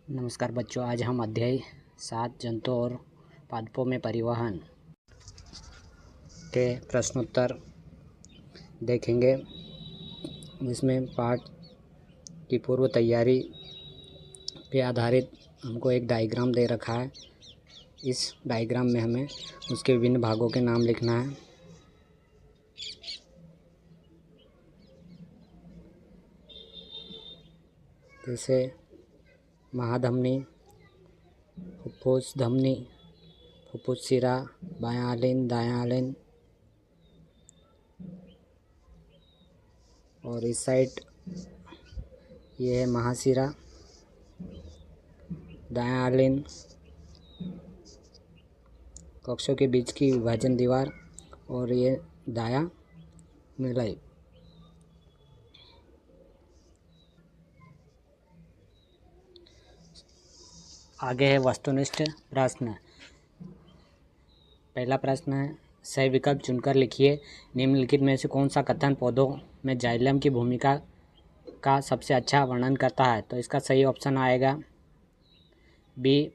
नमस्कार बच्चों, आज हम अध्याय 7 जंतु और पादपों में परिवहन के प्रश्नोत्तर देखेंगे। इसमें पाठ की पूर्व तैयारी पे आधारित हमको एक डायग्राम दे रखा है। इस डायग्राम में हमें उसके विभिन्न भागों के नाम लिखना है। जैसे महाधमनी, फुफ्फुस धमनी, फुफ्फुस सिरा, बायां आलिन, दायां आलिन, और इस साइड ये है महाशिरा, दायां आलिन, कक्षों के बीच की विभाजन दीवार, और ये दायां मिलाई। आगे है वस्तुनिष्ठ प्रश्न। पहला प्रश्न है, सही विकल्प चुनकर लिखिए। निम्नलिखित में से कौन सा कथन पौधों में जाइलम की भूमिका का सबसे अच्छा वर्णन करता है? तो इसका सही ऑप्शन आएगा बी,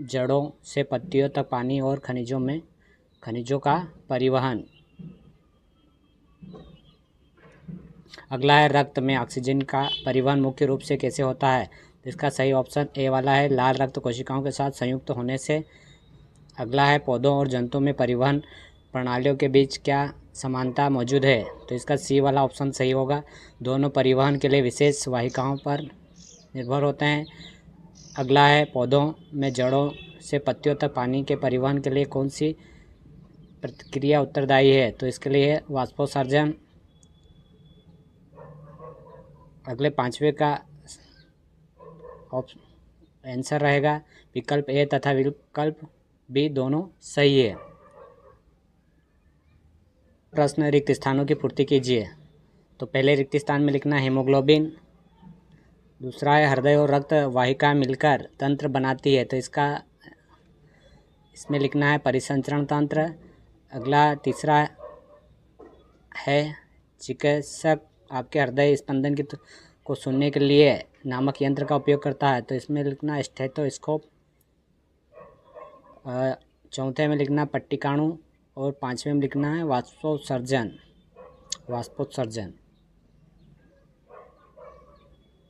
जड़ों से पत्तियों तक पानी और खनिजों का परिवहन। अगला है, रक्त में ऑक्सीजन का परिवहन मुख्य रूप से कैसे होता है? तो इसका सही ऑप्शन ए वाला है, लाल रक्त कोशिकाओं के साथ संयुक्त होने से। अगला है, पौधों और जंतुओं में परिवहन प्रणालियों के बीच क्या समानता मौजूद है? तो इसका सी वाला ऑप्शन सही होगा, दोनों परिवहन के लिए विशेष वाहिकाओं पर निर्भर होते हैं। अगला है, पौधों में जड़ों से पत्तियों तक पानी के परिवहन के लिए कौन सी प्रतिक्रिया उत्तरदायी है? तो इसके लिए वाष्पोत्सर्जन। अगले पांचवे का आंसर रहेगा विकल्प ए तथा विकल्प बी दोनों सही है। प्रश्न, रिक्त स्थानों की पूर्ति कीजिए। तो पहले रिक्त स्थान में लिखना है हीमोग्लोबिन। दूसरा है, हृदय और रक्त वाहिका मिलकर तंत्र बनाती है, तो इसमें लिखना है परिसंचरण तंत्र। अगला तीसरा है, चिकित्सक आपके हृदय स्पंदन को सुनने के लिए नामक यंत्र का उपयोग करता है, तो इसमें लिखना स्टेथोस्कोप। चौथे में लिखना पट्टिकाणु, और पांचवें में लिखना है वाष्पोत्सर्जन।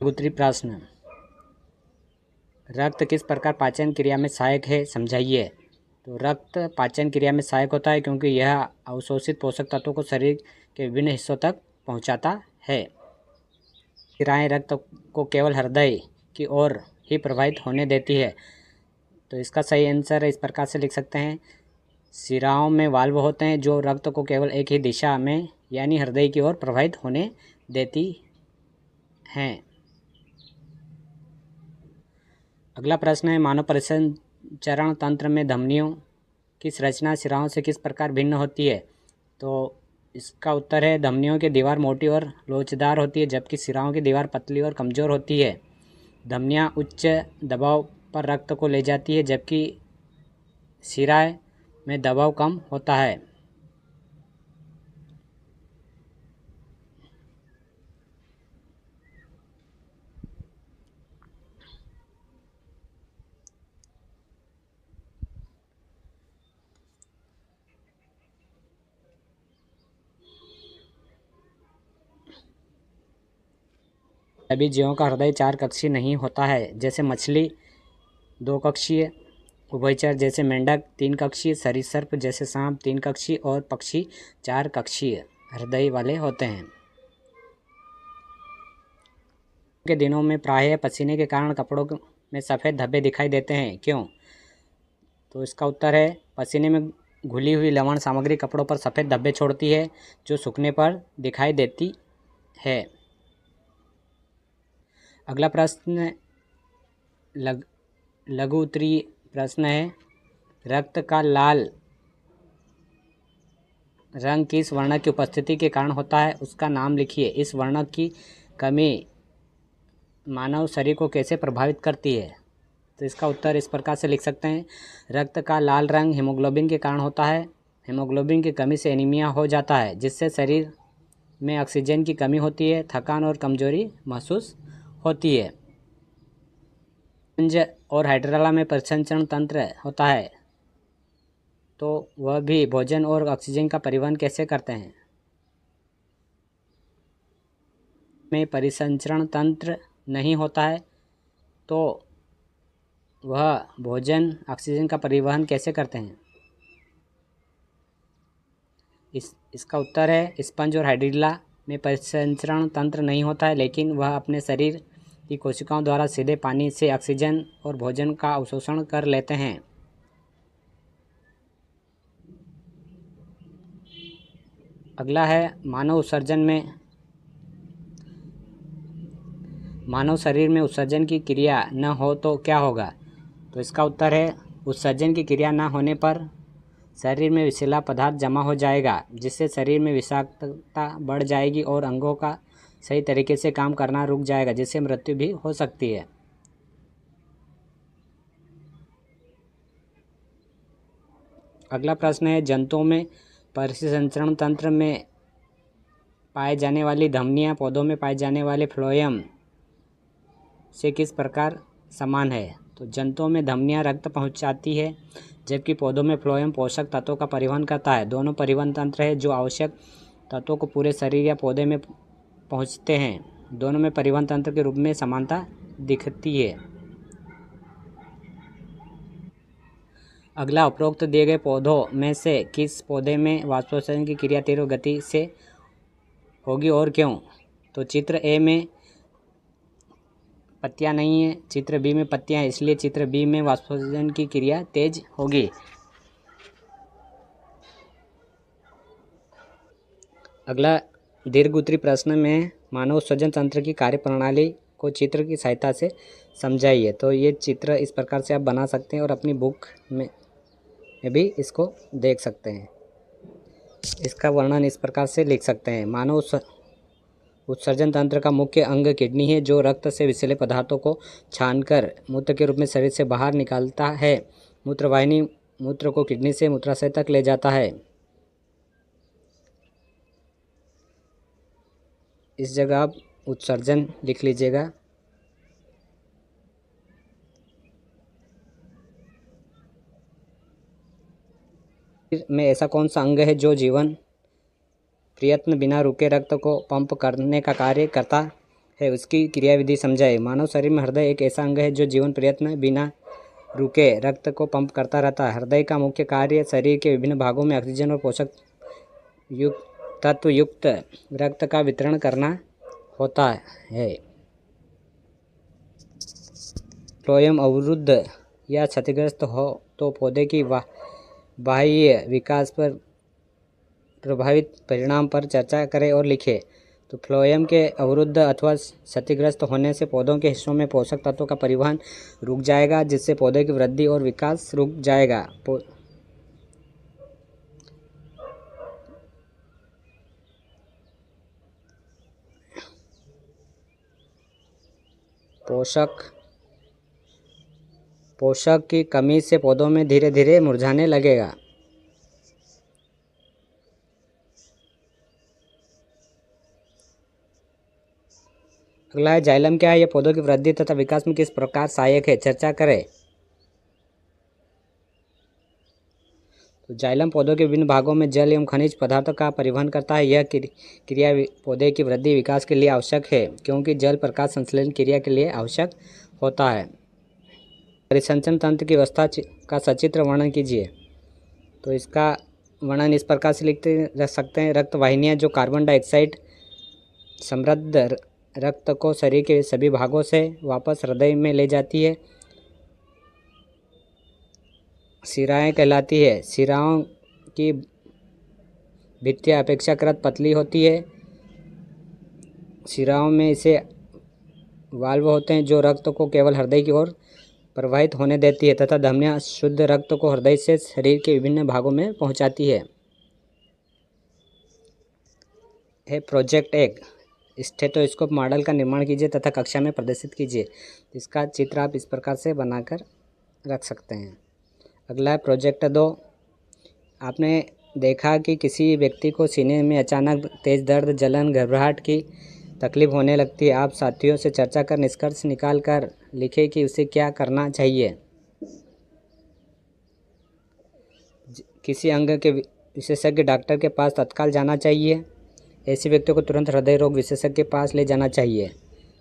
उत्तरी प्रश्न, रक्त किस प्रकार पाचन क्रिया में सहायक है, समझाइए। तो रक्त पाचन क्रिया में सहायक होता है क्योंकि यह अवशोषित पोषक तत्वों को शरीर के विभिन्न हिस्सों तक पहुंचाता है। शिराएं रक्त को केवल हृदय की ओर ही प्रवाहित होने देती है, तो इसका सही आंसर इस प्रकार से लिख सकते हैं, शिराओं में वाल्व होते हैं जो रक्त को केवल एक ही दिशा में यानी हृदय की ओर प्रवाहित होने देती हैं। अगला प्रश्न है, मानव परिसंचरण तंत्र में धमनियों की संरचना शिराओं से किस प्रकार भिन्न होती है? तो इसका उत्तर है, धमनियों की दीवार मोटी और लोचदार होती है, जबकि शिराओं की दीवार पतली और कमज़ोर होती है। धमनियां उच्च दबाव पर रक्त को ले जाती है, जबकि शिराएं में दबाव कम होता है। सभी जीवों का हृदय 4 कक्षीय नहीं होता है, जैसे मछली 2 कक्षीय, उभयचर जैसे मेंढक 3 कक्षीय, सरीसृप जैसे सांप 3 कक्षीय, और पक्षी 4 कक्षीय हृदय वाले होते हैं। के दिनों में प्रायः पसीने के कारण कपड़ों में सफ़ेद धब्बे दिखाई देते हैं, क्यों? तो इसका उत्तर है, पसीने में घुली हुई लवण सामग्री कपड़ों पर सफ़ेद धब्बे छोड़ती है, जो सूखने पर दिखाई देती है। अगला प्रश्न लघु उत्तरीय प्रश्न है, रक्त का लाल रंग किस वर्णक की उपस्थिति के कारण होता है, उसका नाम लिखिए। इस वर्णक की कमी मानव शरीर को कैसे प्रभावित करती है? तो इसका उत्तर इस प्रकार से लिख सकते हैं, रक्त का लाल रंग हीमोग्लोबिन के कारण होता है। हीमोग्लोबिन की कमी से एनीमिया हो जाता है, जिससे शरीर में ऑक्सीजन की कमी होती है, थकान और कमजोरी महसूस होती है। स्पंज और हाइड्राला में परिसंचरण तंत्र होता है, तो वह भी भोजन और ऑक्सीजन का परिवहन कैसे करते हैं? में परिसंचरण तंत्र नहीं होता है, तो वह भोजन ऑक्सीजन का परिवहन कैसे करते हैं? इसका उत्तर है स्पंज और हाइड्रिला में परिसंचरण तंत्र नहीं होता है, लेकिन वह अपने शरीर की कोशिकाओं द्वारा सीधे पानी से ऑक्सीजन और भोजन का अवशोषण कर लेते हैं। अगला है मानव शरीर में उत्सर्जन की क्रिया न हो तो क्या होगा? तो इसका उत्तर है उत्सर्जन की क्रिया न होने पर शरीर में विषैला पदार्थ जमा हो जाएगा, जिससे शरीर में विषाक्तता बढ़ जाएगी और अंगों का सही तरीके से काम करना रुक जाएगा, जिससे मृत्यु भी हो सकती है। अगला प्रश्न है जंतुओं में परिसंचरण तंत्र में पाए जाने वाली धमनियां पौधों में पाए जाने वाले फ्लोएम से किस प्रकार समान है? तो जंतुओं में धमनियां रक्त पहुंचाती है, जबकि पौधों में फ्लोएम पोषक तत्वों का परिवहन करता है। दोनों परिवहन तंत्र है जो आवश्यक तत्वों को पूरे शरीर या पौधे में पहुंचते हैं। दोनों में परिवहन तंत्र के रूप में समानता दिखती है। अगला उपरोक्त दिए गए पौधों में से किस पौधे में वाष्पोत्सर्जन की क्रिया तीव्र गति से होगी और क्यों? तो चित्र ए में पत्तियां नहीं है, चित्र बी में पत्तियां हैं, इसलिए चित्र बी में वाष्पोत्सर्जन की क्रिया तेज होगी। अगला दीर्घ-उत्तरी प्रश्न में मानव उत्सर्जन तंत्र की कार्यप्रणाली को चित्र की सहायता से समझाइए। तो ये चित्र इस प्रकार से आप बना सकते हैं और अपनी बुक में भी इसको देख सकते हैं। इसका वर्णन इस प्रकार से लिख सकते हैं। मानव उत्सर्जन तंत्र का मुख्य अंग किडनी है, जो रक्त से विषैले पदार्थों को छानकर मूत्र के रूप में शरीर से बाहर निकालता है। मूत्रवाहिनी मूत्र को किडनी से मूत्राशय तक ले जाता है। इस जगह आप उत्सर्जन लिख लीजिएगा। में ऐसा कौन सा अंग है जो जीवन प्रयत्न बिना रुके रक्त को पंप करने का कार्य करता है? उसकी क्रियाविधि समझाएं। मानव शरीर में हृदय एक ऐसा अंग है जो जीवन प्रयत्न बिना रुके रक्त को पंप करता रहता है। हृदय का मुख्य कार्य शरीर के विभिन्न भागों में ऑक्सीजन और पोषक तत्व युक्त रक्त का वितरण करना होता है। फ्लोएम अवरुद्ध या क्षतिग्रस्त हो तो पौधे की बाह्य विकास पर प्रभावित परिणाम पर चर्चा करें और लिखें। तो फ्लोएम के अवरुद्ध अथवा क्षतिग्रस्त होने से पौधों के हिस्सों में पोषक तत्वों का परिवहन रुक जाएगा, जिससे पौधे की वृद्धि और विकास रुक जाएगा। पोषक की कमी से पौधों में धीरे धीरे मुरझाने लगेगा। अगला है जाइलम क्या है? यह पौधों की वृद्धि तथा विकास में किस प्रकार सहायक है? चर्चा करें। तो जाइलम पौधों के विभिन्न भागों में जल एवं खनिज पदार्थों का परिवहन करता है। यह क्रिया पौधे की वृद्धि विकास के लिए आवश्यक है, क्योंकि जल प्रकाश संश्लेषण क्रिया के लिए आवश्यक होता है। परिसंचरण तंत्र की व्यवस्था का सचित्र वर्णन कीजिए। तो इसका वर्णन इस प्रकार से रख सकते हैं। रक्त वाहिनियाँ जो कार्बन डाइऑक्साइड समृद्ध रक्त को शरीर के सभी भागों से वापस हृदय में ले जाती है, शिराएँ कहलाती है। शिराओं की भित्तियाँ अपेक्षाकृत पतली होती है। शिराओं में ऐसे वाल्व होते हैं जो रक्त को केवल हृदय की ओर प्रवाहित होने देती है, तथा धमनियाँ शुद्ध रक्त को हृदय से शरीर के विभिन्न भागों में पहुंचाती है। प्रोजेक्ट 1 स्टेथोस्कोप मॉडल का निर्माण कीजिए तथा कक्षा में प्रदर्शित कीजिए। इसका चित्र आप इस प्रकार से बनाकर रख सकते हैं। अगला है प्रोजेक्ट 2। आपने देखा कि किसी व्यक्ति को सीने में अचानक तेज दर्द, जलन, घबराहट की तकलीफ होने लगती है, आप साथियों से चर्चा कर निष्कर्ष निकाल कर लिखें कि उसे क्या करना चाहिए। किसी अंग के विशेषज्ञ डॉक्टर के पास तत्काल जाना चाहिए। ऐसे व्यक्ति को तुरंत हृदय रोग विशेषज्ञ के पास ले जाना चाहिए।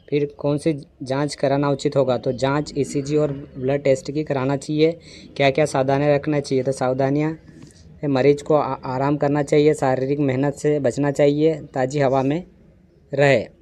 फिर कौन सी जांच कराना उचित होगा, तो जांच ईसीजी और ब्लड टेस्ट की कराना चाहिए। क्या क्या सावधानियां रखना चाहिए, तो सावधानियां मरीज को आराम करना चाहिए, शारीरिक मेहनत से बचना चाहिए, ताज़ी हवा में रहे।